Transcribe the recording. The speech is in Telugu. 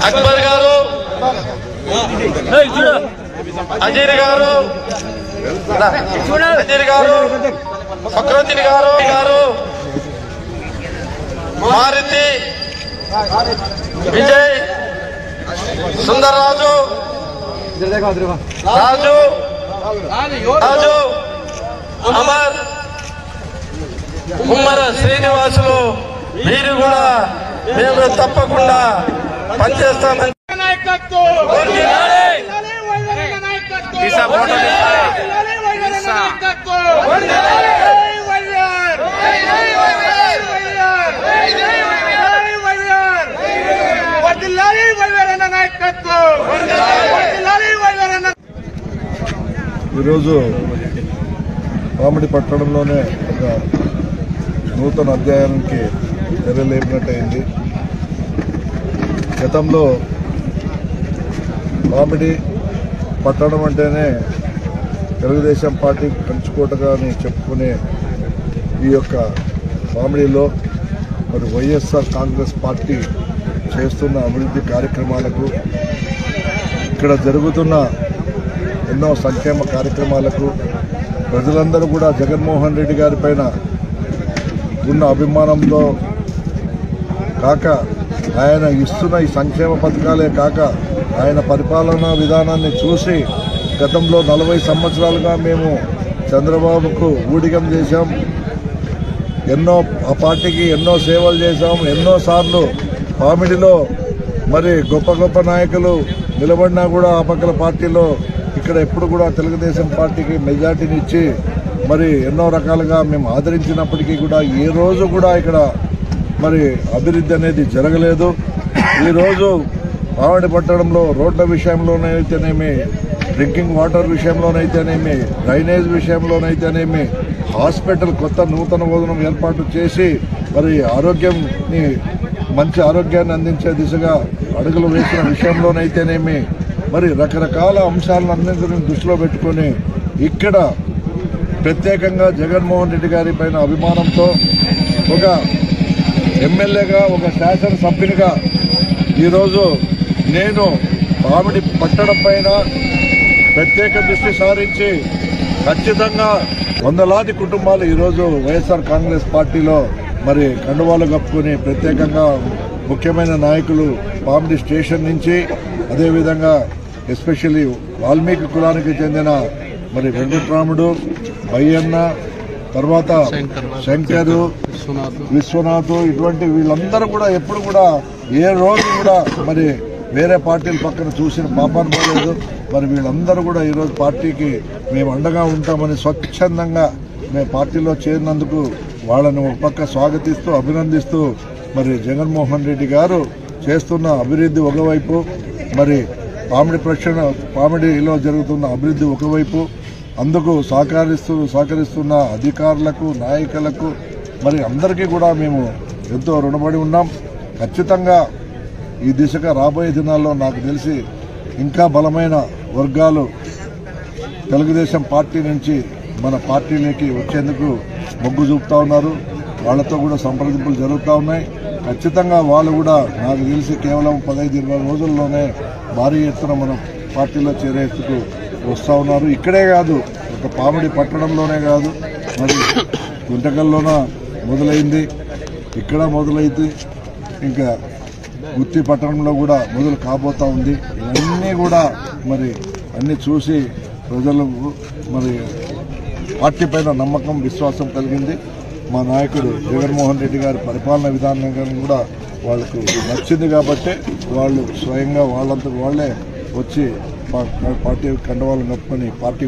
అక్బర్ గారు, అజీర్ గారు, అజీర్ గారు, ఫక్రుద్దీన్ గారు, మారుతి, విజయ్, సుందర్ రాజు, అమర్, ఉమ్మర శ్రీనివాసులు, వీరు కూడా మేము తప్పకుండా పనిచేస్తామని ఈరోజు పామిడి పట్టణంలోనే ఒక నూతన అధ్యాయానికి తెరలేపినట్టయింది. గతంలో పామిడి పట్టణం అంటేనే తెలుగుదేశం పార్టీ కంచుకోటగా అని చెప్పుకునే ఈ యొక్క పామిడిలో మరి వైఎస్ఆర్ కాంగ్రెస్ పార్టీ చేస్తున్న అభివృద్ధి కార్యక్రమాలకు, ఇక్కడ జరుగుతున్న ఎన్నో సంక్షేమ కార్యక్రమాలకు ప్రజలందరూ కూడా జగన్మోహన్ రెడ్డి గారి పైన ఉన్న అభిమానంతో కాక, ఆయన ఇస్తున్న ఈ సంక్షేమ పథకాలే కాక, ఆయన పరిపాలనా విధానాన్ని చూసి గతంలో 40 సంవత్సరాలుగా మేము చంద్రబాబుకు ఊడిగం చేశాం, ఆ పార్టీకి ఎన్నో సేవలు చేశాం, ఎన్నోసార్లు పామిడిలో మరి గొప్ప గొప్ప నాయకులు నిలబడినా కూడా ఆ పక్కల పార్టీలో ఇక్కడ ఎప్పుడు కూడా తెలుగుదేశం పార్టీకి మెజార్టీని ఇచ్చి మరి ఎన్నో రకాలుగా మేము ఆదరించినప్పటికీ కూడా ఏ రోజు కూడా ఇక్కడ మరి అభివృద్ధి అనేది జరగలేదు. ఈరోజు పామిడి పట్టణంలో రోడ్ల విషయంలోనైతేనేమి, డ్రింకింగ్ వాటర్ విషయంలోనైతేనేమి, డ్రైనేజ్ విషయంలోనైతేనేమి, హాస్పిటల్ కొత్త నూతన భవనం ఏర్పాటు చేసి మరి మంచి ఆరోగ్యాన్ని అందించే దిశగా అడుగులు వేసిన విషయంలోనైతేనేమి, మరి రకరకాల అంశాలన్నింటినీ దృష్టిలో పెట్టుకొని ఇక్కడ ప్రత్యేకంగా జగన్మోహన్ రెడ్డి గారి పైన అభిమానంతో ఒక ఎమ్మెల్యేగా, ఒక శాసనసభ్యునిగా ఈరోజు నేను పామిడి పట్టణం పైన ప్రత్యేక దృష్టి సారించి ఖచ్చితంగా వందలాది కుటుంబాలు ఈరోజు వైఎస్ఆర్ కాంగ్రెస్ పార్టీలో మరి కండువాలు కప్పుకొని ప్రత్యేకంగా ముఖ్యమైన నాయకులు పామిడి స్టేషన్ నుంచి, అదేవిధంగా ఎస్పెషల్లీ వాల్మీకి కులానికి చెందిన మరి వెంకట్రాముడు, బయ్యన్న, తర్వాత శంకరు, విశ్వనాథ్, ఇటువంటి వీళ్ళందరూ కూడా ఎప్పుడు కూడా ఏ రోజు కూడా మరి వేరే పార్టీల పక్కన చూసిన పాపాను పోలేదు. మరి వీళ్ళందరూ కూడా ఈరోజు పార్టీకి మేము అండగా ఉంటామని స్వచ్ఛందంగా మేము పార్టీలో చేరినందుకు వాళ్ళని ఒక పక్క స్వాగతిస్తూ అభినందిస్తూ మరి జగన్మోహన్ రెడ్డి గారు చేస్తున్న అభివృద్ధి ఒకవైపు, మరి పామిడిలో జరుగుతున్న అభివృద్ధి ఒకవైపు, అందుకు సహకరిస్తున్న అధికారులకు, నాయకులకు మరి అందరికీ కూడా మేము ఎంతో రుణపడి ఉన్నాం. ఖచ్చితంగా ఈ దిశగా రాబోయే దినాల్లో నాకు తెలిసి ఇంకా బలమైన వర్గాలు తెలుగుదేశం పార్టీ నుంచి మన పార్టీలోకి వచ్చేందుకు మొగ్గు చూపుతా ఉన్నారు. వాళ్లతో కూడా సంప్రదింపులు జరుగుతూ ఉన్నాయి. ఖచ్చితంగా వాళ్ళు కూడా నాకు తెలిసి కేవలం 15-20 రోజుల్లోనే భారీ ఎత్తున మన పార్టీలో చేరేందుకు వస్తూ ఉన్నారు. ఇక్కడే కాదు, ఒక పామిడి పట్టణంలోనే కాదు, మరి గుంటకల్లోన మొదలైంది, ఇక్కడ మొదలైతే ఇంకా గుత్తి పట్టణంలో కూడా మొదలు కాబోతా ఉంది. ఇవన్నీ కూడా మరి అన్ని చూసి ప్రజలకు మరి పార్టీ పైన నమ్మకం, విశ్వాసం కలిగింది. మా నాయకుడు జగన్మోహన్ రెడ్డి గారి పరిపాలన విధానం కూడా వాళ్ళకు నచ్చింది కాబట్టి వాళ్ళు స్వయంగా వాళ్ళంతా వాళ్ళే వచ్చి పార్టీ కండవాళ్ళని కప్పుకొని పార్టీ